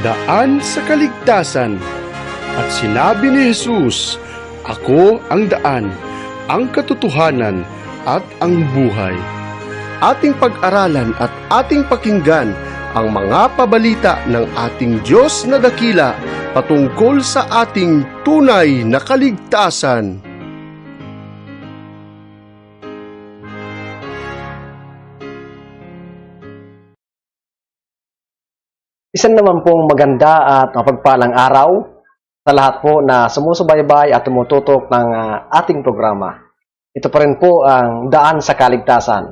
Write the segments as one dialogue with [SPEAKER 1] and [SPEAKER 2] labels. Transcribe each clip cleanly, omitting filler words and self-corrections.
[SPEAKER 1] daan sa kaligtasan. At sinabi ni Jesus, "Ako ang daan, ang katotohanan at ang buhay." Ating pag-aralan at ating pakinggan ang mga pabalita ng ating Diyos na dakila patungkol sa ating tunay na kaligtasan.
[SPEAKER 2] Isang naman pong maganda at mapagpalang araw sa lahat po na sumusubaybay at tumututok ng ating programa. Ito pa rin po ang Daan sa Kaligtasan.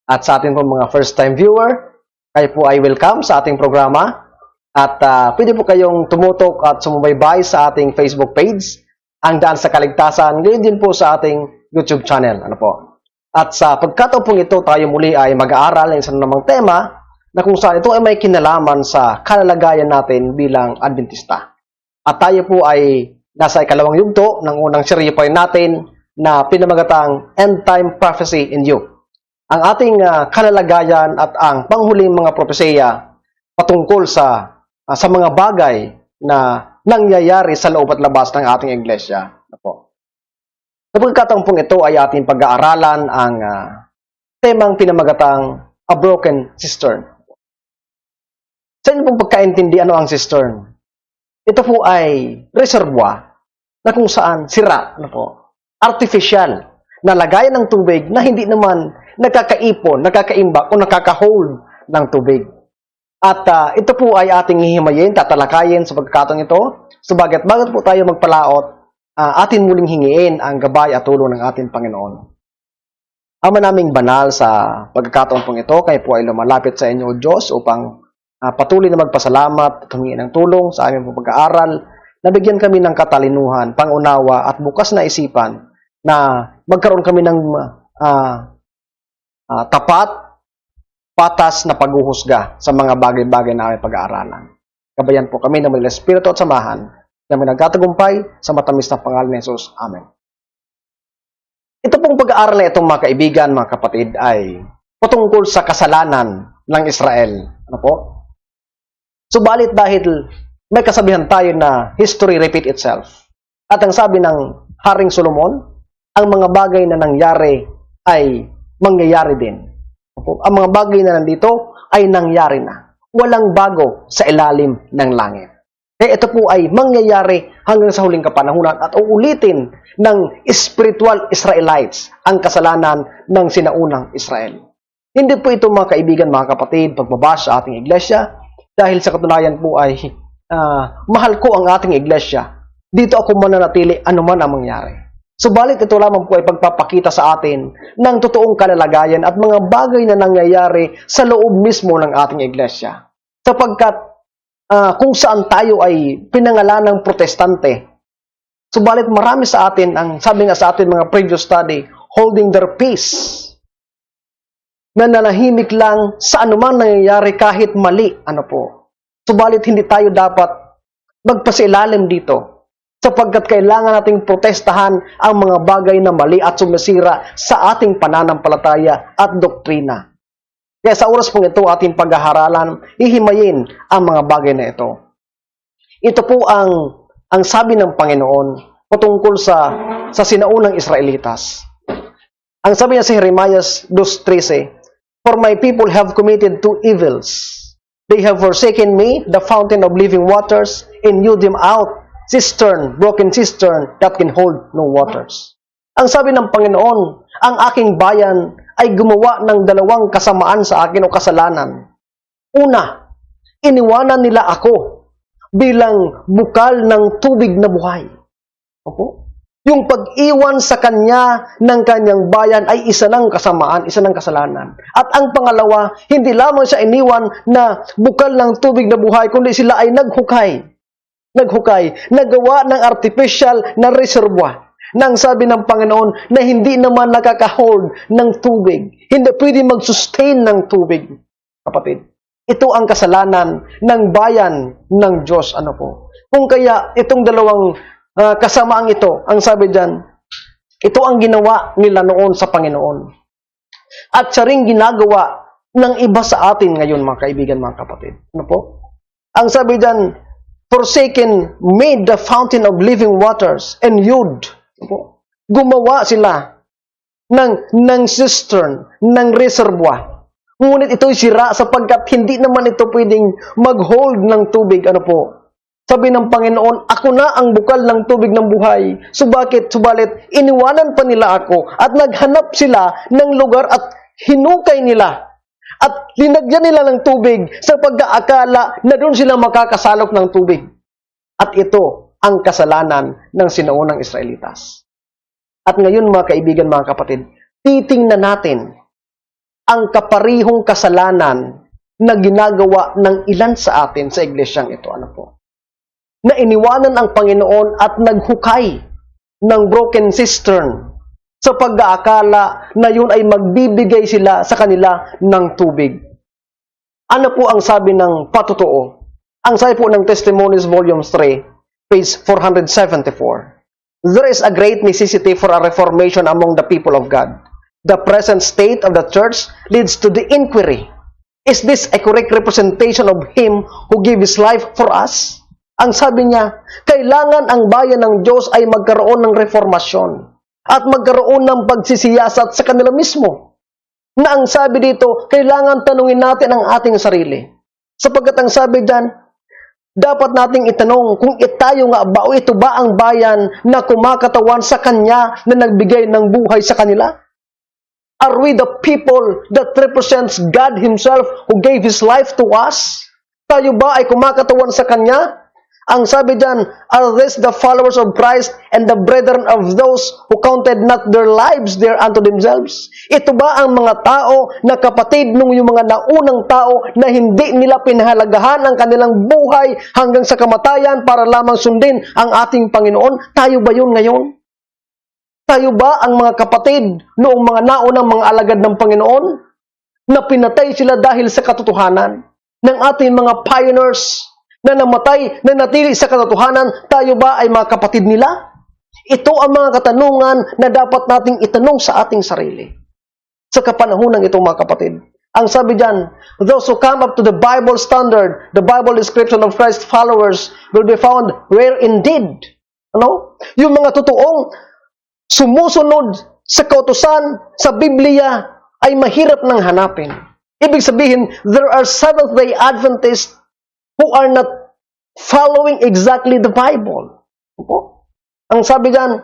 [SPEAKER 2] At sa ating po mga first-time viewer, kayo po ay welcome sa ating programa. At pwede po kayong tumutok at sumubaybay sa ating Facebook page, ang Daan sa Kaligtasan, ngayon din po sa ating YouTube channel. At sa pagkataon pong ito, tayo muli ay mag-aaral ng isang namang tema na kung saan ito ay may kinalaman sa kalalagayan natin bilang Adventista. At tayo po ay nasa ikalawang yugto ng unang serye pa rin natin na pinamagatang End Time Prophecy in You. Ang ating kalalagayan at ang panghuling mga propesya patungkol sa mga bagay na nangyayari sa loob at labas ng ating iglesia. Sa pagkataon pong ito ay ating pag-aaralan ang temang pinamagatang A Broken Cistern. Sa inyo pong pagkaintindi, ano ang cistern? Ito po ay reservoir na kung saan sira, artificial, na lagayan ng tubig na hindi naman nakakaipon, nakakaimbak o nakaka-hold ng tubig. At ito po ay ating hihimayin, tatalakayin sa pagkakataong ito, sabagat bago po tayo magpalaot, atin muling hingiin ang gabay at tulong ng ating Panginoon. Ama naming banal sa pagkakataon pong ito, kayo po ay lumalapit sa inyo, Diyos, upang patuloy na magpasalamat at humingi ng tulong sa aming pag-aaral, nabigyan kami ng katalinuhan, pangunawa at bukas na isipan na magkaroon kami ng tapat, patas na paghuhusga sa mga bagay-bagay na aming pag-aaralan. Gabayan po kami ng mga Espiritu at samahan na may nagtatagumpay sa matamis na pangalan ni Jesus. Amen. Ito pong pag-aaral na itong mga kaibigan, mga kapatid, ay patungkol sa kasalanan ng Israel. Subalit dahil may kasabihan tayo na history repeat itself. At ang sabi ng Haring Solomon, ang mga bagay na nangyari ay mangyayari din. Ang mga bagay na nandito ay nangyari na. Walang bago sa ilalim ng langit. Kaya ito po ay mangyayari hanggang sa huling kapanahunan at uulitin ng spiritual Israelites ang kasalanan ng sinaunang Israel. Hindi po ito mga kaibigan, mga kapatid, pagbabash sa ating iglesia. Dahil sa katunayan po ay mahal ko ang ating iglesia. Dito ako mananatili anuman ang mangyari. Subalit ito lamang po ay pagpapakita sa atin ng totoong kalalagayan at mga bagay na nangyayari sa loob mismo ng ating iglesia. Sapagkat kung saan tayo ay pinangalan ng protestante, subalit marami sa atin, ang sabi nga sa atin mga previous study, holding their peace, na nanahimik lang sa anumang nangyayari kahit mali. Subalit hindi tayo dapat magpasilalim dito sapagkat kailangan nating protestahan ang mga bagay na mali at sumisira sa ating pananampalataya at doktrina. Kaya sa oras pong ito ating paghaharalan, ihimayin ang mga bagay na ito. Ito po ang sabi ng Panginoon patungkol sa sinaunang Israelitas. Ang sabi niya sa Jeremiah 2:13, "For my people have committed two evils. They have forsaken me, the fountain of living waters, and hewed them out, broken cistern that can hold no waters." Ang sabi ng Panginoon, ang aking bayan ay gumawa ng dalawang kasamaan sa akin o kasalanan. Una, iniwanan nila ako bilang bukal ng tubig na buhay. Yung pag-iwan sa kanya ng kanyang bayan ay isa ng kasamaan, isa ng kasalanan. At ang pangalawa, hindi lamang siya iniwan na bukal ng tubig na buhay, kundi sila ay naghukay, nagawa ng artificial na reservoir. Nang sabi ng Panginoon na hindi naman nakaka-hold ng tubig, hindi pwede mag-sustain ng tubig. Kapatid, ito ang kasalanan ng bayan ng Diyos. Kung kaya itong dalawang kasamaang ito, ang sabi dyan, ito ang ginawa nila noon sa Panginoon. At siya rin ginagawa ng iba sa atin ngayon, mga kaibigan, mga kapatid. Ang sabi diyan, forsaken made the fountain of living waters and Yud. Gumawa sila ng cistern, ng reservoir. Ngunit ito'y sira sapagkat hindi naman ito pwedeng mag-hold ng tubig. Ano po? Sabi ng Panginoon, ako na ang bukal ng tubig ng buhay. Subalit, iniwanan pa nila ako at naghanap sila ng lugar at hinukay nila. At linagyan nila ng tubig sa pagkaakala na doon sila makakasalok ng tubig. At ito ang kasalanan ng sinaunang Israelitas. At ngayon mga kaibigan, mga kapatid, titingnan natin ang kaparihong kasalanan na ginagawa ng ilan sa atin sa iglesyang ito. Ano po? Na iniwanan ang Panginoon at naghukay ng broken cistern sa pag-aakala na yun ay magbibigay sila sa kanila ng tubig. Ano po ang sabi ng patotoo? Ang sabi po ng Testimonies Volume 3, page 474. There is a great necessity for a reformation among the people of God. The present state of the church leads to the inquiry, is this a correct representation of Him who gave His life for us? Ang sabi niya, kailangan ang bayan ng Diyos ay magkaroon ng reformasyon at magkaroon ng pagsisiyasat sa kanila mismo. Na ang sabi dito, kailangan tanungin natin ang ating sarili. Sapagkat ang sabi diyan, dapat nating itanong kung tayo nga ba o ito ba ang bayan na kumakatawan sa Kanya na nagbigay ng buhay sa kanila? Are we the people that represents God Himself who gave His life to us? Tayo ba ay kumakatawan sa Kanya? Ang sabi diyan, are these the followers of Christ and the brethren of those who counted not their lives there unto themselves? Ito ba ang mga tao na kapatid nung yung mga naunang tao na hindi nila pinahalagahan ang kanilang buhay hanggang sa kamatayan para lamang sundin ang ating Panginoon? Tayo ba yun ngayon? Tayo ba ang mga kapatid noong mga naunang mga alagad ng Panginoon na pinatay sila dahil sa katotohanan ng ating mga pioneers na namatay, na natili sa katotohanan? Tayo ba ay mga kapatid nila? Ito ang mga katanungan na dapat nating itanong sa ating sarili. Sa kapanahunan itong mga kapatid. Ang sabi diyan, those who come up to the Bible standard, the Bible description of Christ followers will be found rare indeed. Ano? Yung mga totoong sumusunod sa kautusan sa Biblia ay mahirap nang hanapin. Ibig sabihin, there are Seventh-day Adventists who are not following exactly the Bible. Ang sabi diyan,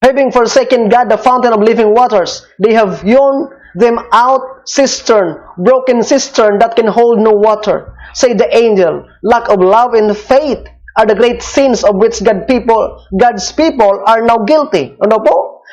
[SPEAKER 2] having forsaken God, the fountain of living waters, they have hewn them out cistern, broken cistern that can hold no water. Say the angel, lack of love and faith are the great sins of which God's people are now guilty. Ano po?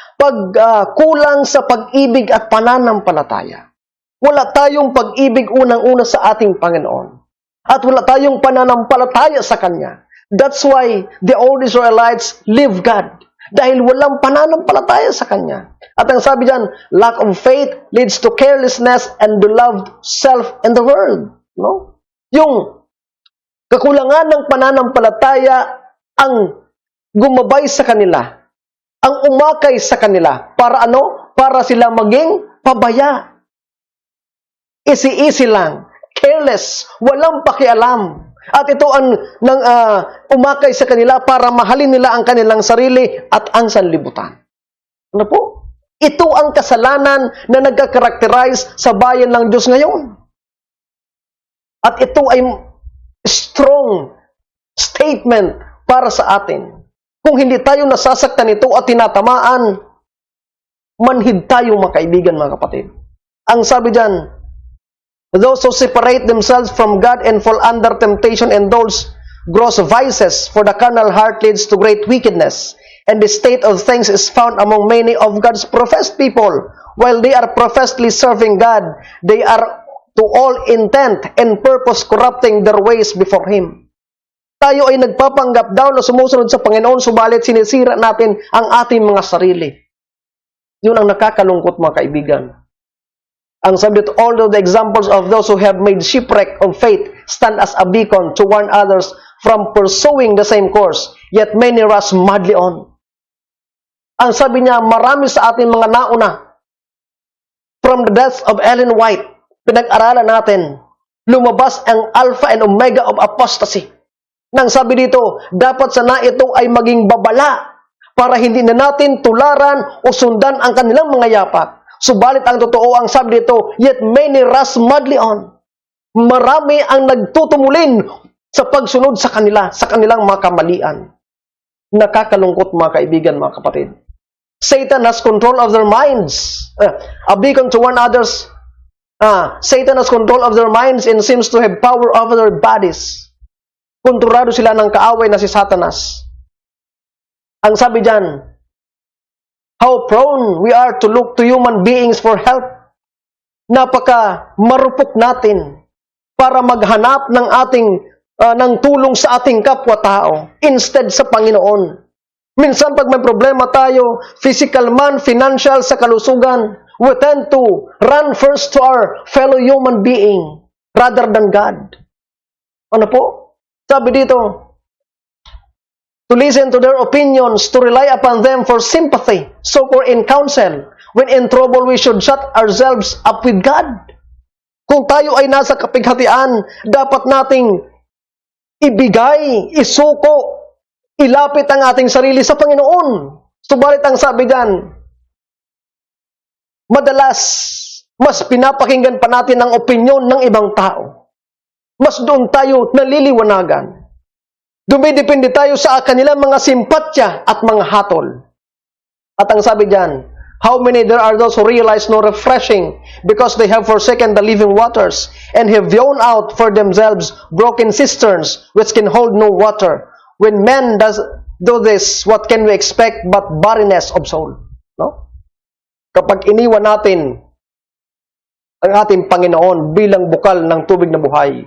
[SPEAKER 2] Kulang sa pag-ibig at pananampalataya. Wala tayong pag-ibig unang-una sa ating Panginoon. At wala tayong pananampalataya sa Kanya. That's why the old Israelites leave God. Dahil walang pananampalataya sa Kanya. At ang sabi diyan, lack of faith leads to carelessness and beloved self in the world. No? Yung kakulangan ng pananampalataya ang gumabay sa kanila. Ang umakay sa kanila. Para ano? Para sila maging pabaya. Easy-easy lang. Careless, walang pakialam. At ito ang umakay sa kanila para mahalin nila ang kanilang sarili at ang sanlibutan. Ano po? Ito ang kasalanan na nagka-characterize sa bayan ng Diyos ngayon. At ito ay strong statement para sa atin. Kung hindi tayo nasasaktan nito at tinatamaan, manhid tayo mga kaibigan, mga kapatid. Ang sabi diyan, those who separate themselves from God and fall under temptation and those gross vices, for the carnal heart leads to great wickedness, and the state of things is found among many of God's professed people. While they are professedly serving God, they are to all intent and purpose corrupting their ways before Him. Tayo ay nagpapanggap daw na sumusunod sa Panginoon, subalit sinisira natin ang ating mga sarili. Yun ang nakakalungkot, mga kaibigan. Ang sabi, although the examples of those who have made shipwreck of faith stand as a beacon to warn others from pursuing the same course, yet many rush madly on. Ang sabi niya, marami sa ating mga nauna, from the death of Ellen White, pinag-aralan natin, lumabas ang alpha and omega of apostasy. Nang sabi dito, dapat sana ito ay maging babala para hindi na natin tularan o sundan ang kanilang mga yapak. Subalit ang totoo, ang sabi dito, yet many rush madly on. Marami ang nagtutumulin sa pagsunod sa kanila, sa kanilang mga kamalian. Nakakalungkot mga kaibigan, mga kapatid. Satan has control of their minds. A beacon to warn others. Satan has control of their minds and seems to have power over their bodies. Kontrolado sila ng kaaway na si Satanas. Ang sabi dyan, how prone we are to look to human beings for help. Napaka marupok natin para maghanap ng tulong sa ating kapwa-tao instead sa Panginoon. Minsan pag may problema tayo, physical man, financial, sa kalusugan, we tend to run first to our fellow human being rather than God. Ano po? Sabi dito, to listen to their opinions, to rely upon them for sympathy, support in counsel. When in trouble, we should shut ourselves up with God. Kung tayo ay nasa kapighatian, dapat nating ibigay, isuko, ilapit ang ating sarili sa Panginoon. Subalit ang sabi diyan, madalas, mas pinapakinggan pa natin ang opinyon ng ibang tao. Mas doon tayo naliliwanagan. Dumidepende tayo sa kanilang mga simpatya at mga hatol. At ang sabi diyan, how many there are those who realize no refreshing because they have forsaken the living waters and have thrown out for themselves broken cisterns which can hold no water. When men do this, what can we expect but barrenness of soul? No? Kapag iniwan natin ang ating Panginoon bilang bukal ng tubig na buhay,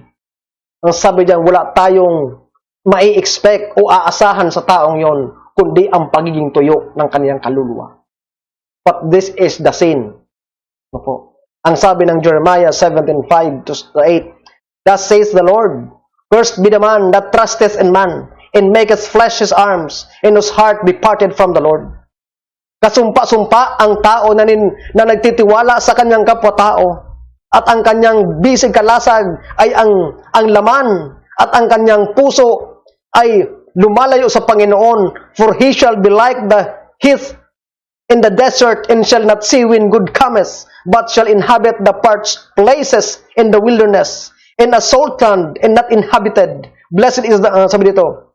[SPEAKER 2] ang sabi diyan, wala tayong mai-expect o aasahan sa taong yon, kundi ang pagiging tuyo ng kaniyang kaluluwa. But this is the sin. Ang sabi ng Jeremiah 17:5-8, thus says the Lord, cursed be the man that trusteth in man, and maketh flesh his arms, and whose heart departed from the Lord. Kasumpa-sumpa ang tao na nagtitiwala sa kanyang kapwa-tao, at ang kanyang bisig kalasag ay ang laman, at ang kanyang puso ay lumalayo sa Panginoon, for he shall be like the heath in the desert, and shall not see when good cometh, but shall inhabit the parched places in the wilderness, in a salt land and not inhabited. Blessed is the, sabi dito,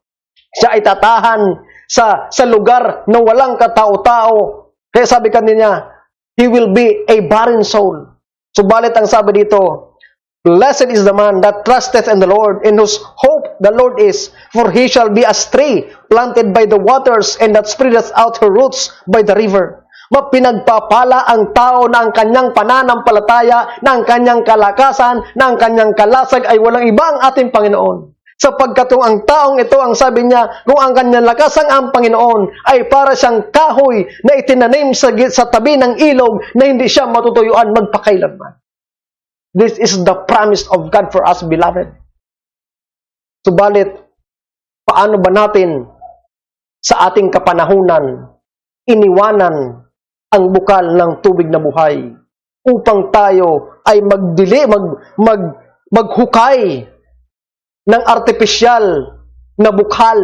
[SPEAKER 2] siya ay tatahan sa lugar na walang katao-tao. Kaya sabi kanina, he will be a barren soul. Subalit ang sabi dito, blessed is the man that trusteth in the Lord, in whose hope the Lord is, for he shall be as tree planted by the waters, and that spreadeth out her roots by the river. Mapinagpapala ang tao na ang kanyang pananampalataya, na ang kanyang kalakasan, na ang kanyang kalasag ay walang ibang ating Panginoon. Sapagkat ang taong ito, ang sabi niya, kung ang kanyang lakasang ang Panginoon ay para siyang kahoy na itinanim sa tabi ng ilog na hindi siya matutuyuan magpakailanman. This is the promise of God for us, beloved. Subalit, paano ba natin sa ating kapanahunan iniwanan ang bukal ng tubig na buhay upang tayo ay maghukay ng artipisyal na bukal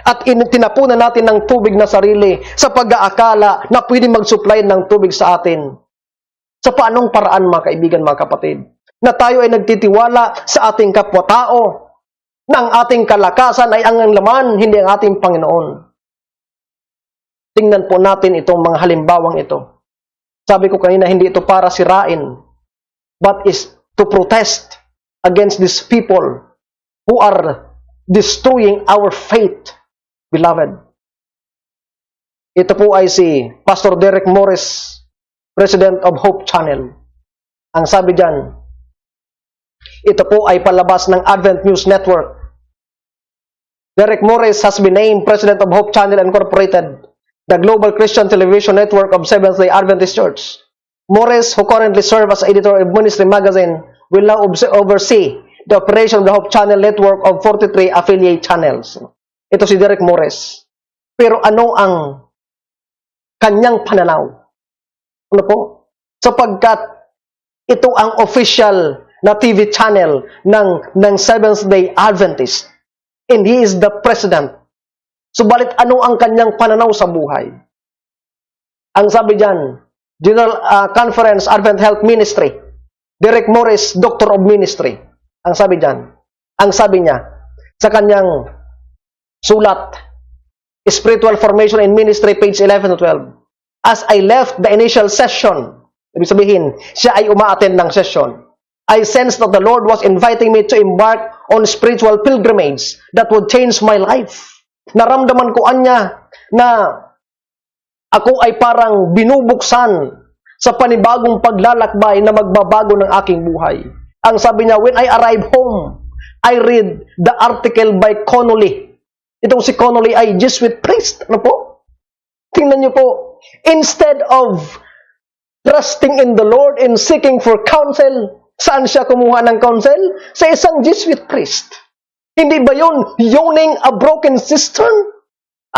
[SPEAKER 2] at tinapunan natin ng tubig na sarili sa pag-aakala na pwede mag-supply ng tubig sa atin? Sa paanong paraan, mga kaibigan, mga kapatid, na tayo ay nagtitiwala sa ating kapwa-tao na ang ating kalakasan ay ang laman, hindi ang ating Panginoon. Tingnan po natin itong mga halimbawang ito. Sabi ko kanina, hindi ito para sirain, but is to protest against these people who are destroying our faith, beloved. Ito po ay si Pastor Derek Morris, President of Hope Channel. Ang sabi diyan, ito po ay palabas ng Advent News Network. Derek Morris has been named President of Hope Channel Incorporated, the global Christian television network of Seventh-day Adventist Church. Morris, who currently serves as editor of Ministry Magazine, will now oversee the operation of the Hope Channel network of 43 affiliate channels. Ito si Derek Morris. Pero ano ang kanyang pananaw? Ano po? Sapagkat ito ang official na TV channel ng Seventh-day Adventist. And he is the president. Subalit ano ang kanyang pananaw sa buhay? Ang sabi diyan, General Conference Advent Health Ministry, Derek Morris, Doctor of Ministry. Ang sabi diyan, ang sabi niya sa kanyang sulat, Spiritual Formation in Ministry, page 11 to 12. As I left the initial session, ibig sabihin, siya ay umaattend ng session, I sensed that the Lord was inviting me to embark on spiritual pilgrimage that would change my life. Naramdaman ko anya na ako ay parang binubuksan sa panibagong paglalakbay na magbabago ng aking buhay. Ang sabi niya, when I arrived home, I read the article by Connolly. Itong si Connolly ay Jesuit priest. Ano po? Tingnan niyo po. Instead of trusting in the Lord and seeking for counsel, saan siya kumuha ng counsel? Sa isang Jesuit priest. Hindi ba yun yawning a broken cistern?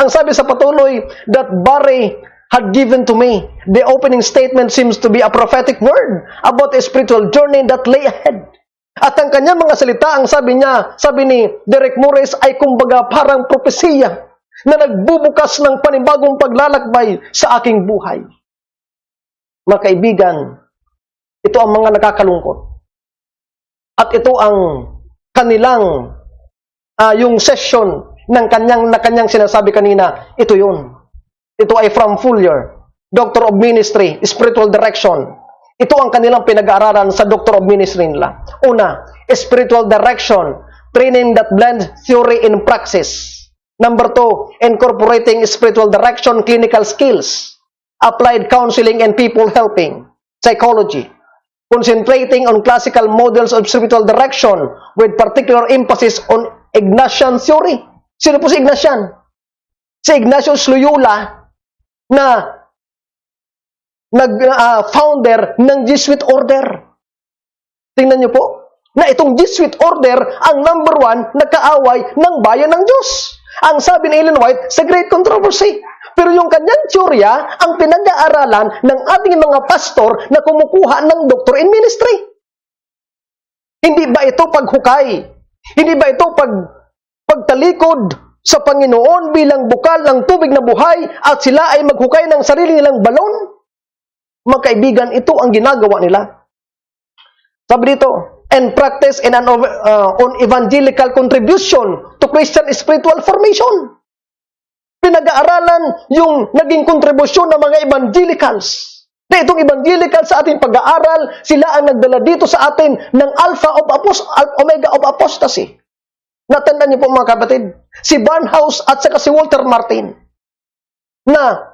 [SPEAKER 2] Ang sabi sa patuloy, that Barry had given to me. The opening statement seems to be a prophetic word about a spiritual journey that lay ahead. At ang kanyang mga salita, ang sabi niya, sabi ni Derek Morris, ay kumbaga parang propesiya na nagbubukas ng panibagong paglalakbay sa aking buhay. Mga kaibigan, ito ang mga nakakalungkot. At ito ang kanilang yung session na kanyang sinasabi kanina, ito yun. Ito ay from Fuller, Doctor of Ministry, Spiritual Direction. Ito ang kanilang pinag-aaralan sa Doctor of Ministry nila. Una, Spiritual Direction, training that blends theory and praxis. Number 2, incorporating spiritual direction, clinical skills, applied counseling and people helping, psychology. Concentrating on classical models of spiritual direction with particular emphasis on Ignatian theory. Sino po si Ignatian? Si Ignatius Loyola na founder ng Jesuit order. Tingnan niyo po, na itong Jesuit order ang number 1 na kaaway ng bayan ng Diyos. Ang sabi ni Ellen White sa Great Controversy. Pero yung kanyang teorya ang pinag-aaralan ng ating mga pastor na kumukuha ng doctor in ministry. Hindi ba ito paghukay? Hindi ba ito pagtalikod sa Panginoon bilang bukal ng tubig na buhay at sila ay maghukay ng sarili nilang balon? Mga kaibigan, ito ang ginagawa nila. Sabi dito, and practice on evangelical contribution to Christian spiritual formation. Pinag-aaralan yung naging kontribusyon ng mga evangelicals. Na itong evangelicals sa ating pag-aaral, sila ang nagdala dito sa atin ng omega of apostasy. Natandaan niyo po mga kapatid, si Barnhouse at saka si Walter Martin na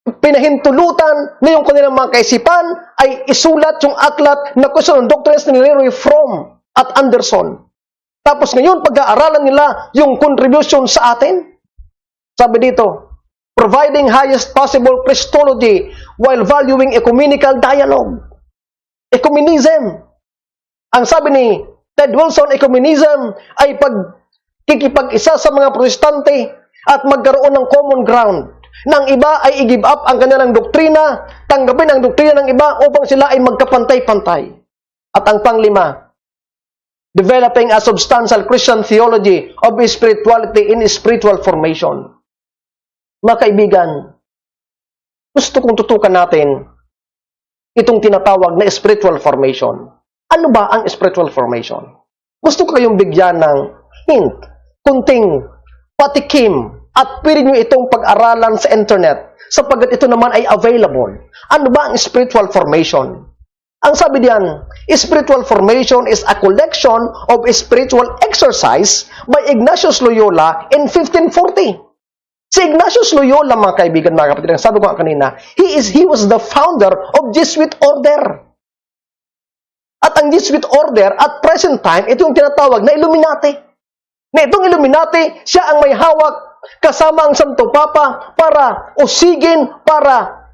[SPEAKER 2] pinahintulutan na yung kanilang mga kaisipan ay isulat yung aklat na Question on Doctrines ni Leroy Fromm at Anderson. Tapos ngayon, pag-aaralan nila yung contribution sa atin. Sabi dito, providing highest possible Christology while valuing ecumenical dialogue. Ecumenism. Ang sabi ni Ted Wilson, ecumenism ay pagkikipag-isa sa mga protestante at magkaroon ng common ground. Nang iba ay i-give up ang kanilang doktrina, tanggapin ang doktrina ng iba upang sila ay magkapantay-pantay. At ang panglima, developing a substantial Christian theology of spirituality in spiritual formation. Mga kaibigan, gusto kong tutukan natin itong tinatawag na spiritual formation. Ano ba ang spiritual formation? Gusto ko kayong bigyan ng hint, kunting patikim, at pwede nyo itong pag-aralan sa internet sapagkat ito naman ay available. Ano ba ang spiritual formation? Ang sabi diyan, spiritual formation is a collection of spiritual exercise by Ignatius Loyola in 1540. Si Ignatius Loyola, mga kaibigan, mga kapatid, ang sabi ko kanina, he was the founder of Jesuit order. At ang Jesuit order, at present time, ito yung tinatawag na Illuminati. Na itong Illuminati, siya ang may hawak kasama ang Santo Papa para usigin, para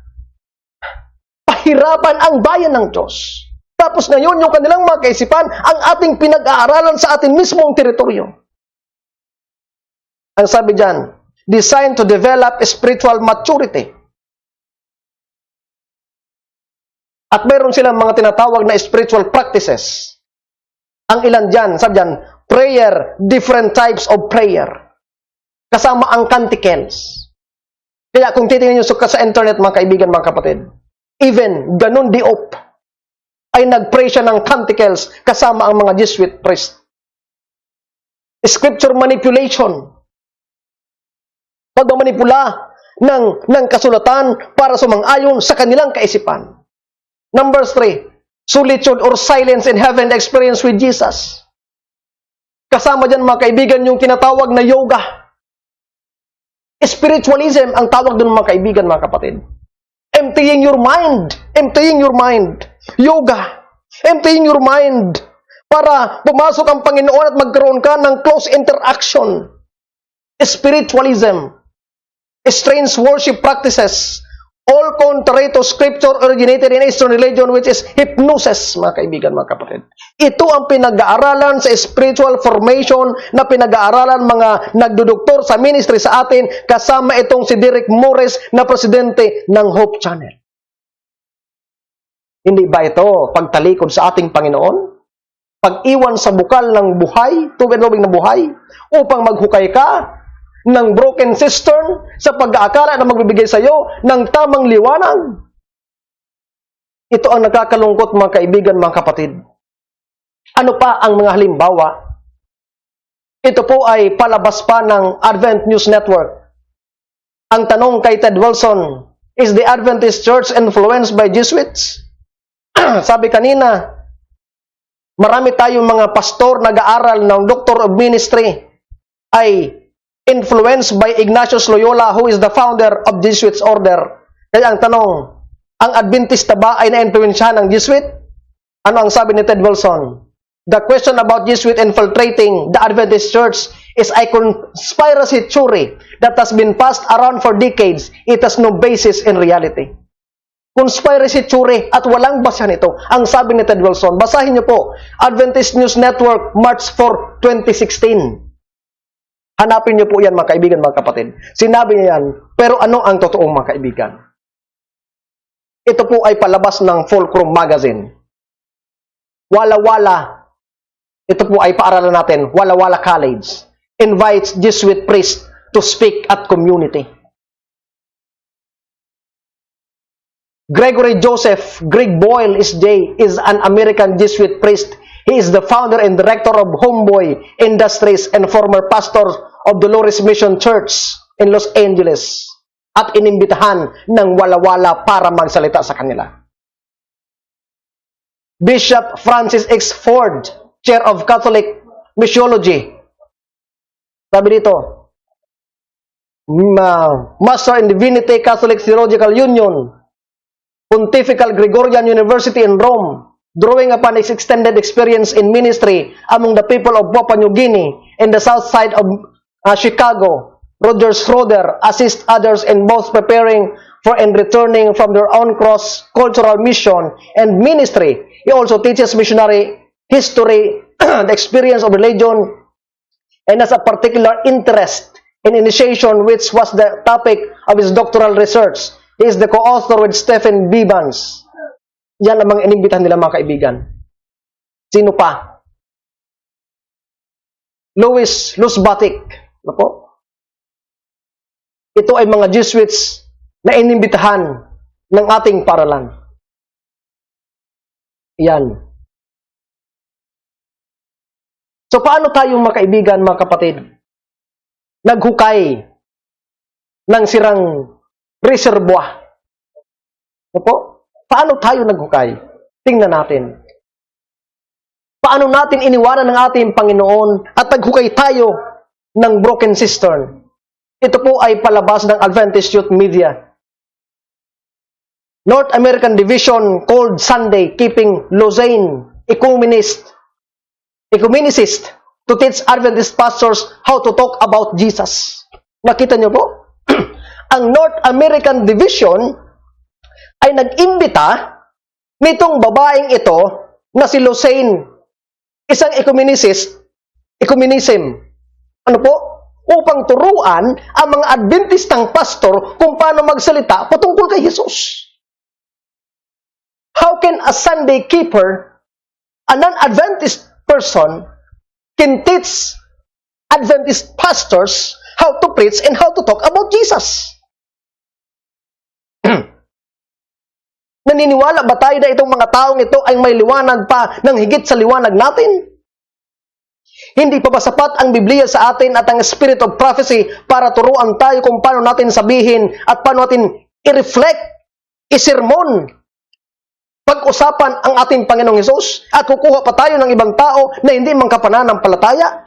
[SPEAKER 2] pahirapan ang bayan ng Diyos. Tapos ngayon, yung kanilang mga kaisipan, ang ating pinag-aaralan sa ating mismong teritoryo. Ang sabi dyan, designed to develop spiritual maturity. At mayroon silang mga tinatawag na spiritual practices. Ang ilan dyan, sabi dyan, prayer, different types of prayer. Kasama ang canticles. Kaya kung titingnan nyo sa internet, mga kaibigan, mga kapatid, even ganun diop, ay nag-pray siya ng canticles kasama ang mga Jesuit priest. Scripture manipulation. Pagmamanipula ng kasulatan para sumang-ayon sa kanilang kaisipan. Number 3, solitude or silence in heaven experience with Jesus. Kasama dyan, mga kaibigan, yung tinatawag na yoga. Spiritualism ang tawag doon, mga kaibigan, mga kapatid. Emptying your mind. Emptying your mind. Yoga. Emptying your mind. Para pumasok ang Panginoon at magkaroon ka ng close interaction. Spiritualism. Strange worship practices. All contrary to scripture originated in Eastern religion, which is hypnosis, mga kaibigan, mga kapatid. Ito ang pinag-aaralan sa spiritual formation na pinag-aaralan mga nagduduktor sa ministry sa atin, kasama itong si Derek Morris na presidente ng Hope Channel. Hindi ba ito pagtalikod sa ating Panginoon? Pag-iwan sa bukal ng buhay, tubig-tubig na buhay, upang maghukay ka ng broken cistern sa pag-aakala na magbibigay sa iyo ng tamang liwanag. Ito ang nakakalungkot, mga kaibigan, mga kapatid. Ano pa ang mga halimbawa? Ito po ay palabas pa ng Advent News Network. Ang tanong kay Ted Wilson, is the Adventist Church influenced by Jesuits? Sabi kanina, marami tayong mga pastor nag-aaral ng Doctor of Ministry ay influenced by Ignatius Loyola, who is the founder of Jesuits order. Kaya ang tanong, ang Adventista ba ay na-influensyahan ng Jesuit? Ano ang sabi ni Ted Wilson? The question about Jesuit infiltrating the Adventist Church is a conspiracy theory that has been passed around for decades. It has no basis in reality. Conspiracy theory at walang basa nito. Ang sabi ni Ted Wilson, basahin niyo po, Adventist News Network, March 4, 2016. Hanapin niyo po yan, mga kaibigan, mga kapatid. Sinabi niya yan, pero ano ang totoong, mga kaibigan? Ito po ay palabas ng Fulcrum Magazine. Wala-wala. Ito po ay paaralan natin. Wala-wala College invites Jesuit priest to speak at community. Gregory Joseph Greg Boyle is an American Jesuit priest. He is the founder and director of Homeboy Industries and former pastor of Dolores Mission Church in Los Angeles. At inimbitahan ng wala-wala para magsalita sa kanila. Bishop Francis X. Ford, Chair of Catholic Missiology. Sabi dito, Master in Divinity Catholic Theological Union, Pontifical Gregorian University in Rome, drawing upon his extended experience in ministry among the people of Papua New Guinea and the south side of Chicago, Roger Schroeder assists others in both preparing for and returning from their own cross-cultural mission and ministry. He also teaches missionary history, the experience of religion, and has a particular interest in initiation, which was the topic of his doctoral research. He is the co-author with Stephen Bivans. Yan ang mga inimbitahan nila, mga kaibigan. Sino pa? Louis Lusbatik. Ako? Ito ay mga Jesuits na inimbitahan ng ating paralan. Yan. So, paano tayong mga kaibigan, mga kapatid, naghukay ng sirang reservoir? Opo? Paano tayo naghukay? Tingnan natin. Paano natin iniwanan ng ating Panginoon at naghukay tayo ng broken cistern? Ito po ay palabas ng Adventist Youth Media. North American Division called Sunday Keeping Lausanne Ecumenicist to teach Adventist pastors how to talk about Jesus. Nakita niyo po? Ang North American Division ay nag-imbita nitong babaeng ito na si Lausanne, isang ecumenism. Ano po? Upang turuan ang mga Adventistang pastor kung paano magsalita patungkol kay Jesus. How can a Sunday keeper, a non-Adventist person, can teach Adventist pastors how to preach and how to talk about Jesus? Naniniwala ba tayo na itong mga taong ito ay may liwanag pa ng higit sa liwanag natin? Hindi pa ba sapat ang Biblia sa atin at ang Spirit of Prophecy para turuan tayo kung paano natin sabihin at paano natin i-reflect, i-sermon, pag-usapan ang ating Panginoong Hesus at kukuha pa tayo ng ibang tao na hindi mangkapananampalataya?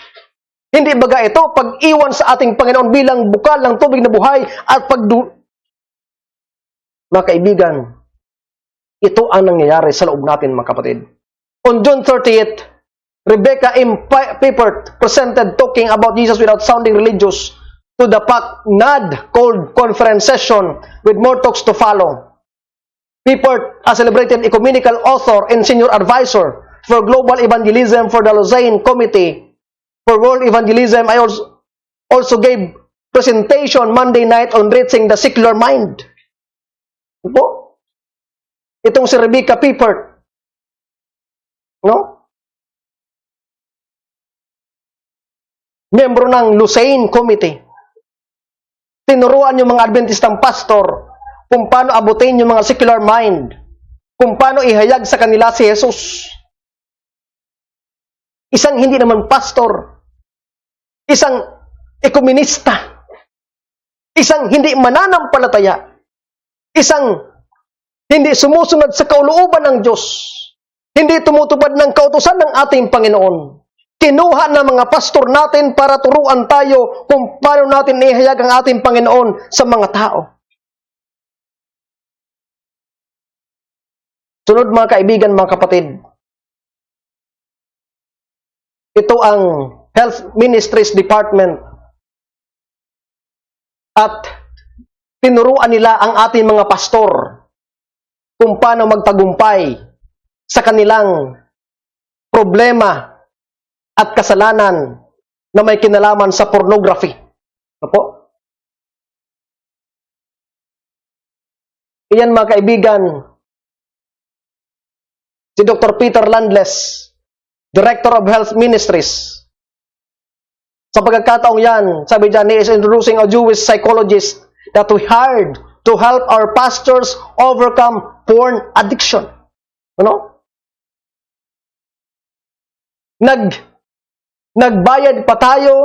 [SPEAKER 2] Hindi baga ito pag-iwan sa ating Panginoon bilang bukal ng tubig na buhay at mga kaibigan, ito ang nangyayari sa loob natin, mga kapatid. On June 30th, Rebecca M. Pippert presented talking about Jesus without sounding religious to the PAC-NAD called conference session with more talks to follow. Pippert, a celebrated ecumenical author and senior advisor for global evangelism for the Lausanne Committee for World Evangelism, I also gave presentation Monday night on reaching the secular mind. Ito? Itong si Rebecca Pippert, no? Miyembro ng Lausanne Committee. Tinuruan yung mga Adventistang pastor kung paano abutin yung mga secular mind, kung paano ihayag sa kanila si Jesus. Isang hindi naman pastor, isang ekumenista, isang hindi mananampalataya, isang hindi sumusunod sa kaulooban ng Diyos, hindi tumutupad ng kautusan ng ating Panginoon. Kinuha ng mga pastor natin para turuan tayo kung paano natin ihayag ang ating Panginoon sa mga tao. Sunod, mga kaibigan, mga kapatid, ito ang Health Ministries Department at tinuruan nila ang ating mga pastor kung paano magtagumpay sa kanilang problema at kasalanan na may kinalaman sa pornography. Opo? Iyan, mga kaibigan, si Dr. Peter Landless, Director of Health Ministries. Sa pagkakataong yan, sabi dyan, he is introducing a Jewish psychologist that we hired to help our pastors overcome porn addiction. Ano? Nagbayad pa tayo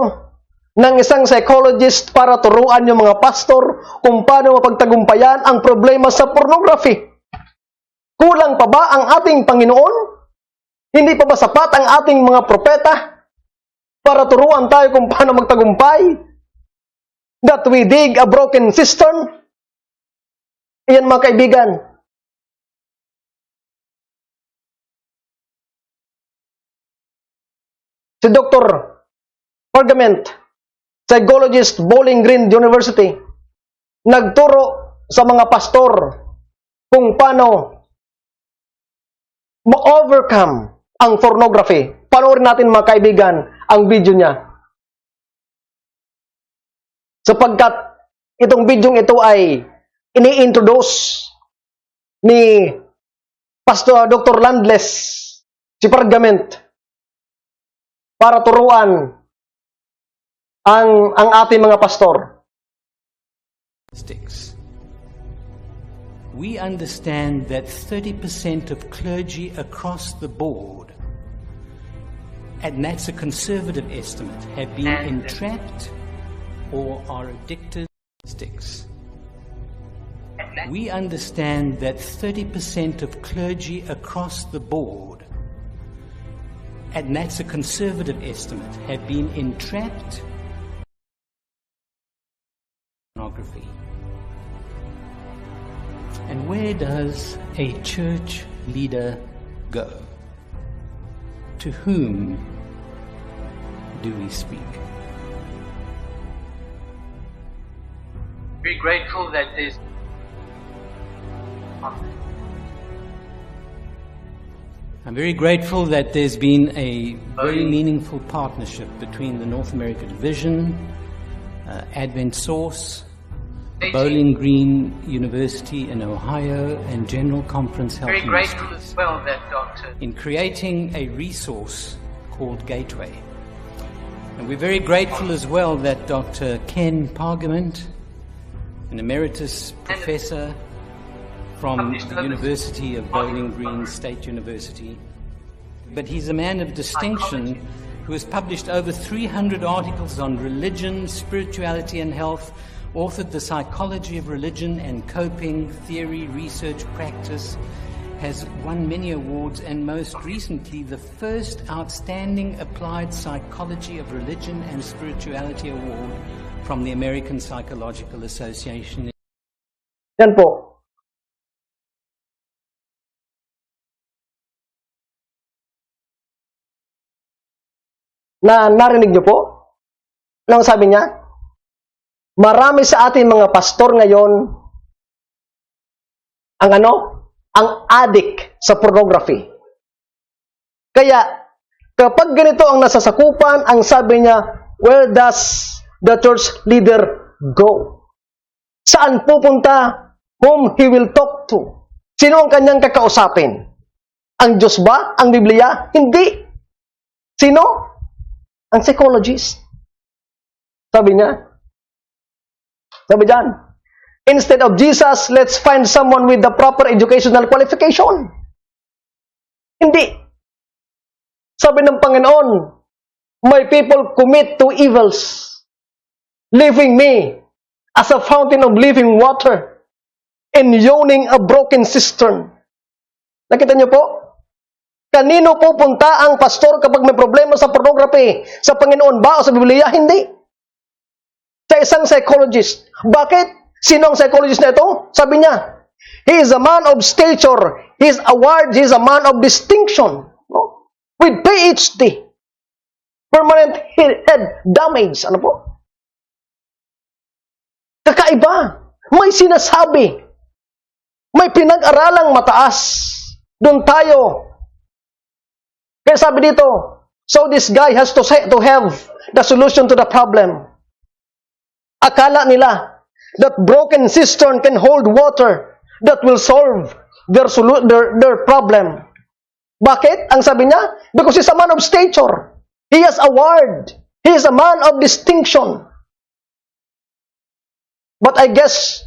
[SPEAKER 2] ng isang psychologist para turuan yung mga pastor kung paano mapagtagumpayan ang problema sa pornography. Kulang pa ba ang ating Panginoon? Hindi pa ba sapat ang ating mga propeta para turuan tayo kung paano magtagumpay? That we dig a broken cistern? Iyan, mga kaibigan. Si Dr. Pergament, psychologist, Bowling Green University, nagturo sa mga pastor kung paano ma-overcome ang pornography. Panoorin natin, mga kaibigan, ang video niya. Sapagkat itong video ito ay ini-introduce ni Pastor Dr. Landless, si Pergament, para turuan ang ating mga pastor.
[SPEAKER 3] We understand that 30% of clergy across the board, and that's a conservative estimate, have been entrapped or are addicted to sticks. We understand that 30% of clergy across the board, and that's a conservative estimate, have been entrapped in pornography. And where does a church leader go? To whom do we speak?
[SPEAKER 4] Very grateful that there's
[SPEAKER 3] I'm very grateful that there's been a very meaningful partnership between the North America Division, Advent Source, Bowling Green University in Ohio and General Conference Health
[SPEAKER 4] Very grateful
[SPEAKER 3] Ministries
[SPEAKER 4] as well that Dr.
[SPEAKER 3] in creating a resource called Gateway. And we're very grateful as well that Dr. Ken Pargament, an emeritus professor from the University of Bowling Green State University, but he's a man of distinction who has published over 300 articles on religion, spirituality and health, authored The Psychology of Religion and Coping, Theory, Research, Practice, has won many awards, and most recently the first Outstanding Applied Psychology of Religion and Spirituality Award from the American Psychological Association.
[SPEAKER 2] Yan po. Narinig niyo po? Anong sabi niya? Marami sa ating mga pastor ngayon ang addict sa pornography. Kaya, kapag ganito ang nasasakupan, ang sabi niya, where does the church leader go? Saan pupunta? Whom he will talk to? Sino ang kanyang kakausapin? Ang Diyos ba? Ang Biblia? Hindi. Sino? Ang psychologist. Sabi niya. Sabi diyan, instead of Jesus, let's find someone with the proper educational qualification. Hindi. Sabi ng Panginoon, my people commit to evils, leaving me as a fountain of living water and yawning a broken cistern. Nakita niyo po? Kanino pupunta ang pastor kapag may problema sa pornography? Sa Panginoon ba o sa Biblia? Hindi. Sa isang psychologist. Bakit? Sino ang psychologist na ito? Sabi niya, he is a man of stature. He is award. He is a man of distinction. No? With PhD. Permanent head damage. Ano po? Kakaiba. May sinasabi. May pinag-aralang mataas. Doon tayo. Kaya sabi dito, so this guy has to have the solution to the problem. Akala nila that broken cistern can hold water that will solve their problem. Bakit? Ang sabi niya, because he's a man of stature. He has award. He is a man of distinction. But I guess,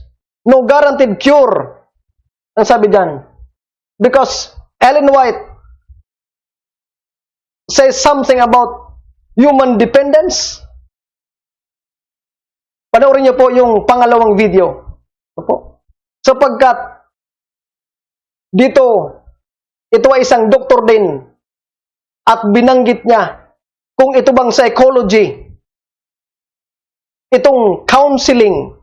[SPEAKER 2] no guaranteed cure. Ang sabi diyan. Because Ellen White says something about human dependence. Panoorin niyo po yung pangalawang video. Opo. Sapagkat dito, ito ay isang doktor din at binanggit niya kung ito bang psychology, itong counseling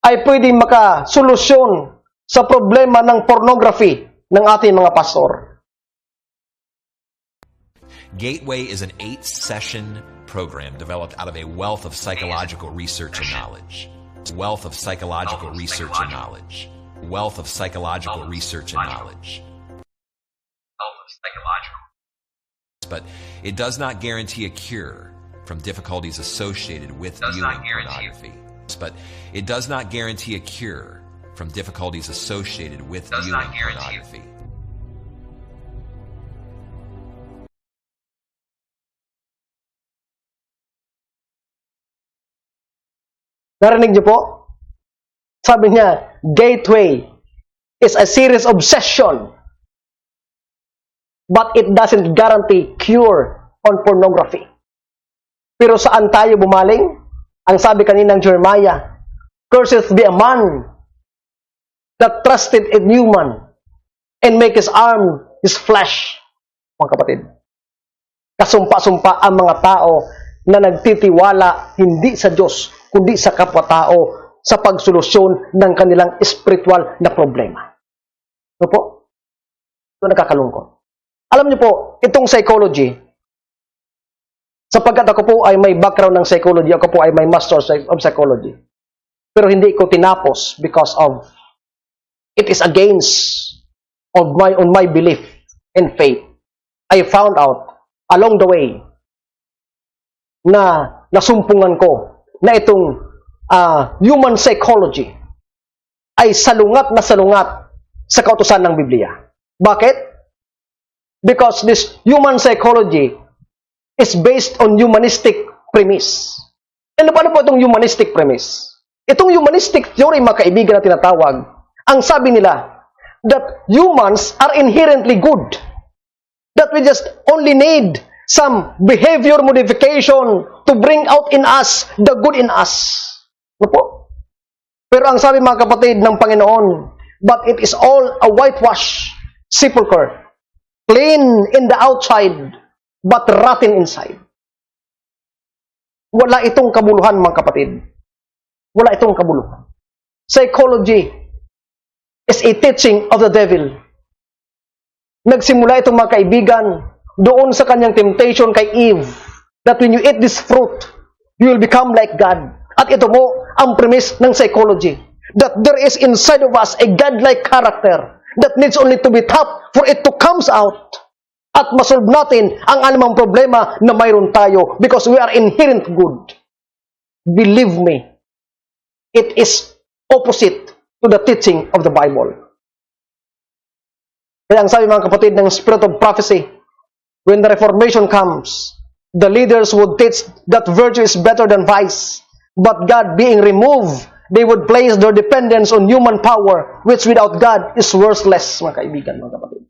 [SPEAKER 2] ay pwedeng makasolusyon sa problema ng pornography ng ating mga pastor.
[SPEAKER 5] Gateway is an 8-session program developed out of a wealth of psychological research and knowledge. Wealth of psychological research and knowledge. Wealth of psychological research and knowledge. But it does not guarantee a cure from difficulties associated with viewing pornography. But it does not guarantee a cure from difficulties associated with viewing pornography.
[SPEAKER 2] Narinig niyo po? Sabi niya, Gateway is a serious obsession, but it doesn't guarantee cure on pornography. Pero saan tayo bumaling? Ang sabi kaninang Jeremiah, cursed be a man that trusted in human and make his arm his flesh. Mga kapatid, kasumpa-sumpa ang mga tao na nagtitiwala hindi sa Diyos, kundi sa kapwa-tao sa pagsolusyon ng kanilang spiritual na problema. Ano po? Ito nakakalungkot. Alam niyo po, itong psychology, sapagkat ako po ay may background ng psychology, ako po ay may master of psychology. Pero hindi ko tinapos because of it is against on my belief and faith. I found out along the way na nasumpungan ko na itong human psychology ay salungat na salungat sa kautusan ng Biblia. Bakit? Because this human psychology is based on humanistic premise. Ano po itong humanistic premise? Itong humanistic theory, mga kaibigan na tinatawag, ang sabi nila, that humans are inherently good. That we just only need some behavior modification to bring out in us the good in us. Ano po? Pero ang sabi mga kapatid ng Panginoon, but it is all a whitewash sepulcher, clean in the outside, but rotten inside. Wala itong kabuluhan, mga kapatid. Wala itong kabuluhan. Psychology is a teaching of the devil. Nagsimula itong mga kaibigan doon sa kanyang temptation kay Eve, that when you eat this fruit, you will become like God. At ito mo ang premise ng psychology, that there is inside of us a God-like character that needs only to be tapped for it to comes out. At masolve natin ang anumang problema na mayroon tayo because we are inherent good. Believe me, it is opposite to the teaching of the Bible. Kaya ang sabi mga kapatid ng spirit of prophecy, when the Reformation comes, the leaders would teach that virtue is better than vice, but God being removed, they would place their dependence on human power, which without God is worthless, mga kaibigan, mga kapatid.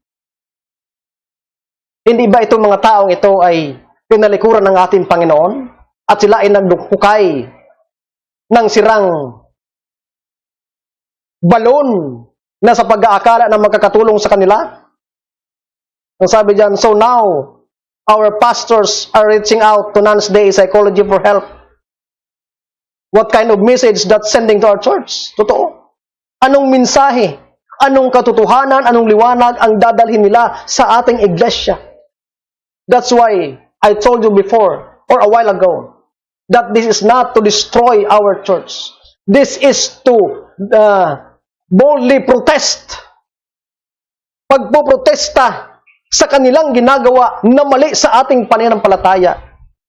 [SPEAKER 2] Hindi ba itong mga taong ito ay pinalikuran ng ating Panginoon at sila ay nagdukukay ng sirang balon na sa pag-aakala na magkakatulong sa kanila? Ang sabi diyan, so now, our pastors are reaching out to Nance Day Psychology for help. What kind of message that's sending to our church? Totoo. Anong mensahe? Anong katotohanan? Anong liwanag ang dadalhin nila sa ating iglesia? That's why I told you before, or a while ago, that this is not to destroy our church. This is to boldly protest. Pagpoprotesta sa kanilang ginagawa na mali sa ating pananampalataya.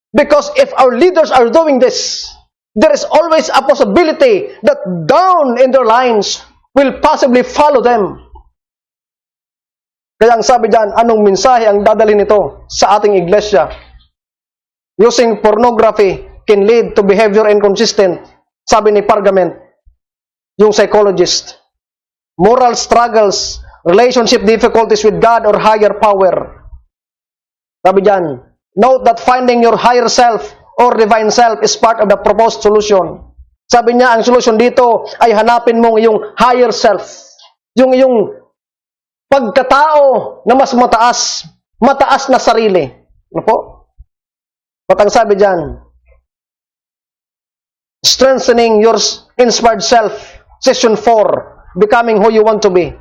[SPEAKER 2] Because if our leaders are doing this, there is always a possibility that down in their lines will possibly follow them. Kaya ang sabi diyan, anong mensahe ang dadalhin nito sa ating iglesia? Using pornography can lead to behavior inconsistent, sabi ni Pergament, yung psychologist. Moral struggles, relationship difficulties with God or higher power. Sabi diyan, note that finding your higher self or divine self is part of the proposed solution. Sabi niya, ang solution dito ay hanapin mong yung higher self. Yung pagkatao na mas mataas na sarili. Ano po? At ang sabi diyan, strengthening your inspired self, session 4, becoming who you want to be.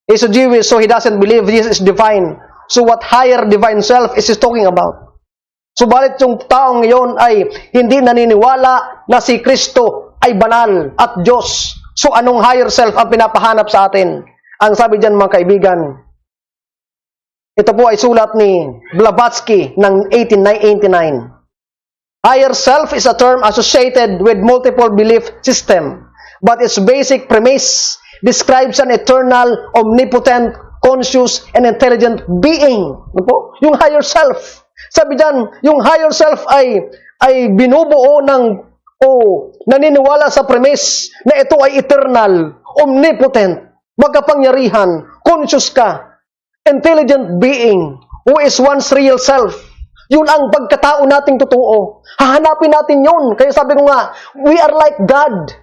[SPEAKER 2] He's a Jewish, so he doesn't believe Jesus is divine. So what higher divine self is he talking about? Subalit yung taong ngayon ay hindi naniniwala na si Kristo ay banal at Diyos. So anong higher self ang pinapahanap sa atin? Ang sabi diyan mga kaibigan, ito po ay sulat ni Blavatsky ng 1889. Higher self is a term associated with multiple belief system, but its basic premise describes an eternal, omnipotent, conscious, and intelligent being. Ano po? Yung higher self. Sabi diyan, yung higher self ay binubuo ng naniniwala sa premise na ito ay eternal, omnipotent, magkapangyarihan, conscious ka, intelligent being, who is one's real self. Yun ang pagkatao nating totoo. Hahanapin natin yun. Kaya sabi ko nga, we are like God.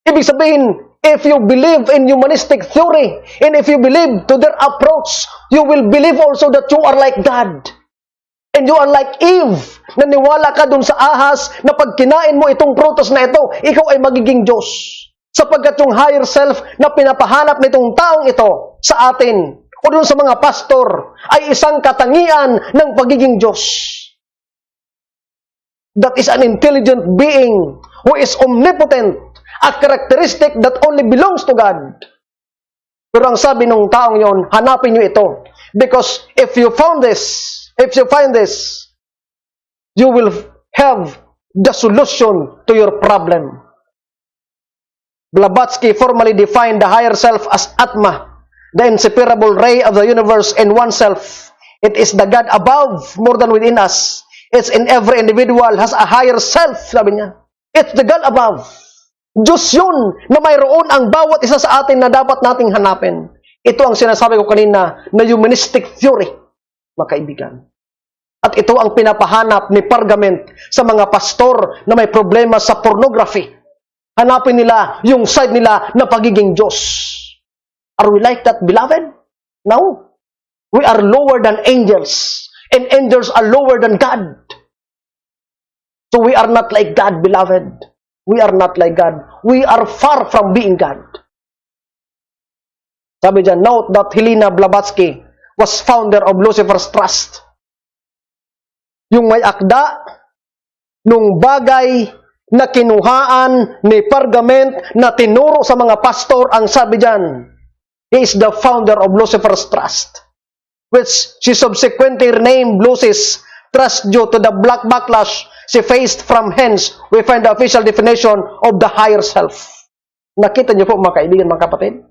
[SPEAKER 2] Ibig sabihin, if you believe in humanistic theory, and if you believe to their approach, you will believe also that you are like God. And you are like Eve. Naniwala ka dun sa ahas na pag kinain mo itong prutas na ito, ikaw ay magiging Diyos. Sapagkat yung higher self na pinapahanap nitong taong ito sa atin o dun sa mga pastor ay isang katangian ng pagiging Diyos. That is an intelligent being who is omnipotent, a characteristic that only belongs to God. Pero ang sabi ng taong yon, hanapin nyo ito. Because if you find this, you will have the solution to your problem. Blavatsky formally defined the higher self as Atma, the inseparable ray of the universe in oneself. It is the God above more than within us. It's in every individual has a higher self, sabi niya. It's the God above. Diyos yun na mayroon ang bawat isa sa atin na dapat nating hanapin. Ito ang sinasabi ko kanina na humanistic theory, mga kaibigan. At ito ang pinapahanap ni Pergament sa mga pastor na may problema sa pornography. Hanapin nila yung side nila na pagiging Diyos. Are we like that, beloved? No. We are lower than angels. And angels are lower than God. So we are not like God, beloved. We are not like God. We are far from being God. Sabi dyan, note that Helena Blavatsky was founder of Lucifer's Trust. Yung may akda nung bagay na kinuhaan ni Pergament na tinuro sa mga pastor, ang sabi dyan, he is the founder of Lucifer's Trust, which she subsequently renamed Lucis Trust due to the black backlash she faced from hence. We find the official definition of the higher self. Nakita niyo po mga kaibigan, mga kapatid?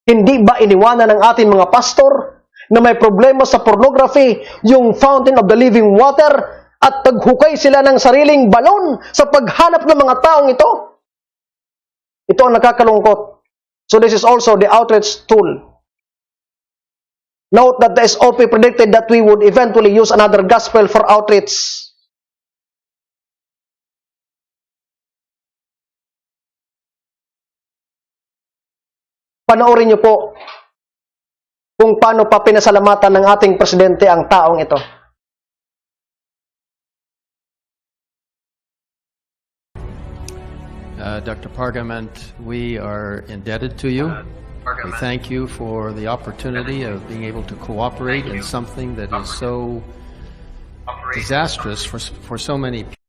[SPEAKER 2] Hindi ba iniwanan ng ating mga pastor na may problema sa pornography, yung fountain of the living water, at naghukay sila ng sariling balon sa paghanap ng mga taong ito? Ito ang nakakalungkot. So this is also the outreach tool. Note that the SOP predicted that we would eventually use another gospel for outreach. Panoorin niyo po kung paano pa pinasalamatan ng ating presidente ang taong ito.
[SPEAKER 4] Dr. Pergament, we are indebted to you. We thank you for the opportunity of being able to cooperate in something that is so disastrous for so many people.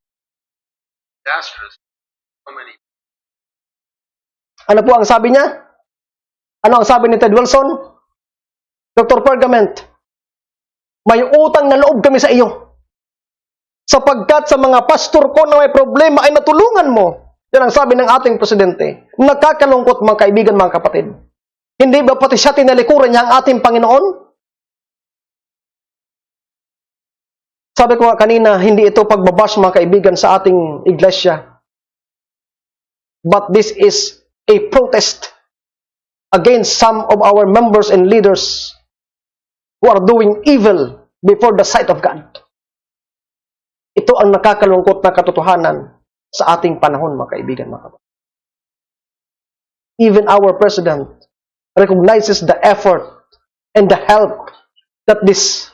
[SPEAKER 2] Ano po ang sabi niya? Ano ang sabi ni Ted Wilson? Dr. Pergament, may utang na loob kami sa iyo. Sapagkat sa mga pastor ko na may problema ay natulungan mo. Yan ang sabi ng ating presidente. Nakakalungkot mga kaibigan, mga kapatid. Hindi ba pati siya tinalikuran niya ang ating Panginoon? Sabi ko nga kanina, hindi ito pagbabash mga kaibigan sa ating iglesia. But this is a protest against some of our members and leaders who are doing evil before the sight of God. Ito ang nakakalungkot na katotohanan sa ating panahon, mga kaibigan, mga kapatid. Even our president recognizes the effort and the help that this,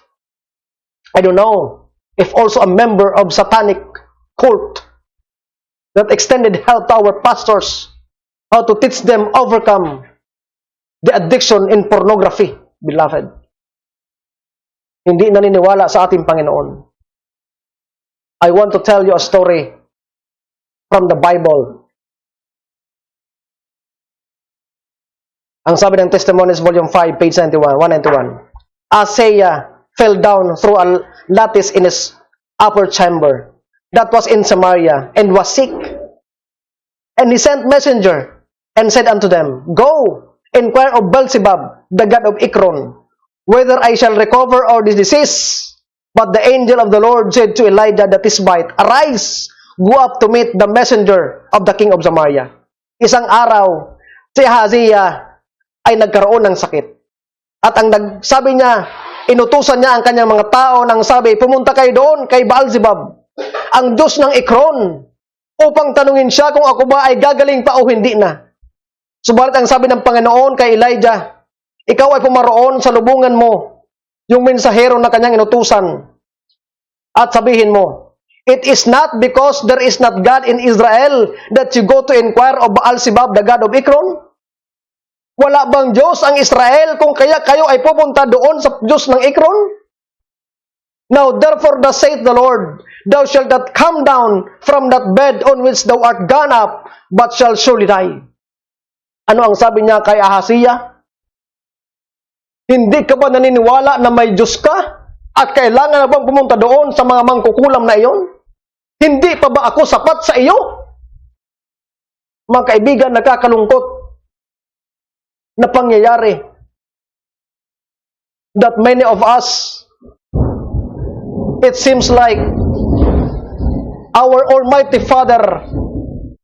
[SPEAKER 2] I don't know, if also a member of satanic cult that extended help to our pastors, how to teach them overcome the addiction in pornography, beloved. Hindi naniniwala sa ating Panginoon. I want to tell you a story from the Bible. Ang sabi ng Testimonies, Volume 5, page 91, 191. Isaiah fell down through a lattice in his upper chamber that was in Samaria and was sick. And he sent messenger and said unto them, Go, inquire of Beelzebub, the god of Ekron, whether I shall recover or this disease. But the angel of the Lord said to Elijah the Tishbite, Arise, go up to meet the messenger of the king of Samaria. Isang araw, si Ahaziah ay nagkaroon ng sakit. At ang sabi niya, inutusan niya ang kanyang mga tao nang sabi, pumunta kayo doon kay Beelzebub, ang Diyos ng Ekron, upang tanungin siya kung ako ba ay gagaling pa o hindi na. Subalit ang sabi ng Panginoon kay Elijah, ikaw ay pumaroon sa lubungan mo, yung mensahero na kanyang inutusan, at sabihin mo, it is not because there is not God in Israel that you go to inquire of Beelzebub, the god of Ekron? Wala bang Diyos ang Israel kung kaya kayo ay pupunta doon sa Diyos ng Ekron? Now therefore thus saith the Lord, thou shalt not come down from that bed on which thou art gone up, but shall surely die. Ano ang sabi niya kay Ahaziah? Hindi ka ba naniniwala na may Diyos ka? At kailangan na bang pumunta doon sa mga mangkukulam na iyon? Hindi pa ba ako sapat sa iyo? mga kaibigan, nakakalungkot na pangyayari that many of us, it seems like our Almighty Father,